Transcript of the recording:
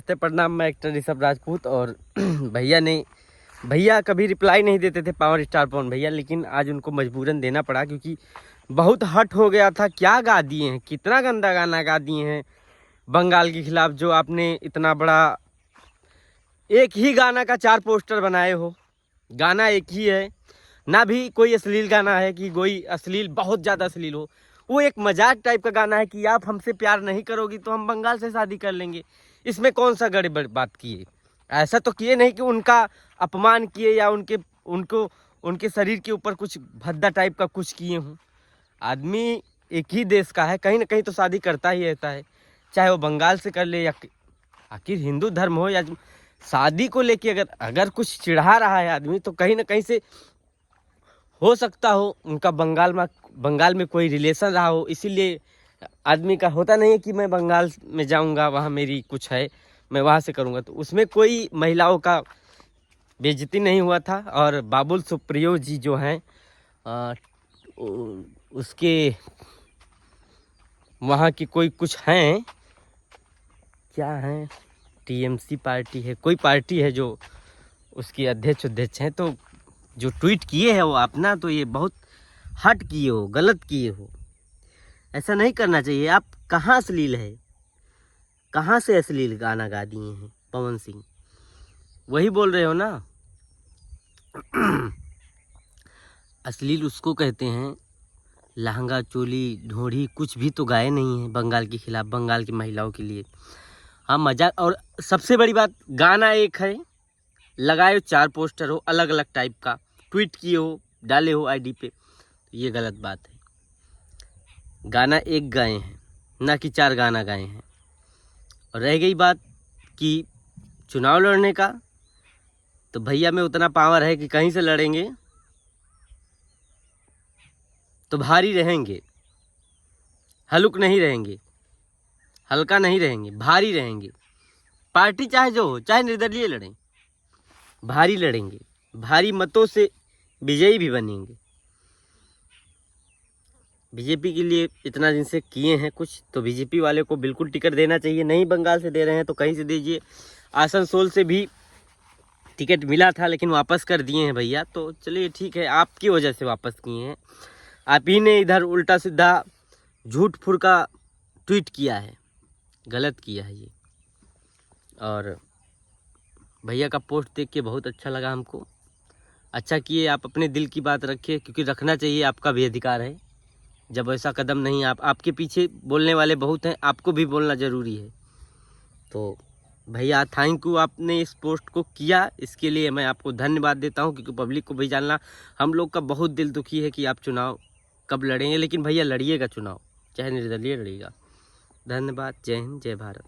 नमस्ते प्रणाम, मैं एक्टर ऋषभ राजपूत। और भैया कभी रिप्लाई नहीं देते थे, पावर स्टार पवन भैया, लेकिन आज उनको मजबूरन देना पड़ा क्योंकि बहुत हट हो गया था। क्या गा दिए हैं, कितना गंदा गाना गा दिए हैं बंगाल के खिलाफ। जो आपने इतना बड़ा एक ही गाना का 4 पोस्टर बनाए हो, गाना एक ही है ना, भी कोई अश्लील गाना है कि कोई अश्लील बहुत ज़्यादा अश्लील हो। वो एक मजाक टाइप का गाना है कि आप हमसे प्यार नहीं करोगी तो हम बंगाल से शादी कर लेंगे। इसमें कौन सा गड़बड़ बात किए? ऐसा तो किए नहीं कि उनका अपमान किए या उनके शरीर के ऊपर कुछ भद्दा टाइप का कुछ किए हों। आदमी एक ही देश का है, कहीं ना कहीं तो शादी करता ही रहता है, चाहे वो बंगाल से कर ले या आखिर हिंदू धर्म हो या शादी को लेके अगर कुछ चिढ़ा रहा है आदमी, तो कहीं ना कहीं से हो सकता हो उनका बंगाल में कोई रिलेशन रहा हो। इसीलिए आदमी का होता नहीं है कि मैं बंगाल में जाऊंगा, वहाँ मेरी कुछ है, मैं वहाँ से करूँगा। तो उसमें कोई महिलाओं का बेइज्जती नहीं हुआ था। और बाबुल सुप्रियो जी जो हैं, उसके वहाँ की कोई कुछ हैं, क्या हैं, टीएमसी पार्टी है, कोई पार्टी है जो उसकी अध्यक्ष हैं। तो जो ट्वीट किए हैं वो अपना, तो ये बहुत हट किए हो, गलत किए हो, ऐसा नहीं करना चाहिए। आप कहाँ अश्लील है, कहाँ से अश्लील गाना गा दिए हैं पवन सिंह, वही बोल रहे हो ना। अश्लील उसको कहते हैं, लहंगा चोली ढोढ़ी कुछ भी तो गाए नहीं है बंगाल के खिलाफ, बंगाल की महिलाओं के लिए। हाँ मजाक। और सबसे बड़ी बात, गाना एक है, लगाए हो 4 पोस्टर हो अलग अलग टाइप का, ट्वीट किए हो, डाले हो आईडी पे, ये गलत बात है। गाना एक गाए हैं, ना कि 4 गाना गाए हैं। और रह गई बात कि चुनाव लड़ने का, तो भैया में उतना पावर है कि कहीं से लड़ेंगे तो भारी रहेंगे, हल्क नहीं रहेंगे, हल्का नहीं रहेंगे, भारी रहेंगे। पार्टी चाहे जो हो, चाहे निर्दलीय लड़ें, भारी लड़ेंगे, भारी मतों से विजयी भी बनेंगे। बीजेपी के लिए इतना दिन से किए हैं कुछ, तो बीजेपी वाले को बिल्कुल टिकट देना चाहिए। नहीं बंगाल से दे रहे हैं तो कहीं से दीजिए। आसनसोल से भी टिकट मिला था लेकिन वापस कर दिए हैं भैया, तो चलिए ठीक है, आपकी वजह से वापस किए हैं। आप ही ने इधर उल्टा सीधा झूठ फुड़का ट्वीट किया है, गलत किया है ये। और भैया का पोस्ट देख के बहुत अच्छा लगा हमको। अच्छा किए, आप अपने दिल की बात रखिए, क्योंकि रखना चाहिए, आपका भी अधिकार है। जब ऐसा कदम नहीं, आपके पीछे बोलने वाले बहुत हैं, आपको भी बोलना ज़रूरी है। तो भैया थैंक यू, आपने इस पोस्ट को किया, इसके लिए मैं आपको धन्यवाद देता हूं, क्योंकि पब्लिक को भी जानना, हम लोग का बहुत दिल दुखी है कि आप चुनाव कब लड़ेंगे। लेकिन भैया लड़िएगा चुनाव, चाहे निर्दलीय लड़िएगा। धन्यवाद। जय हिंद, जय भारत।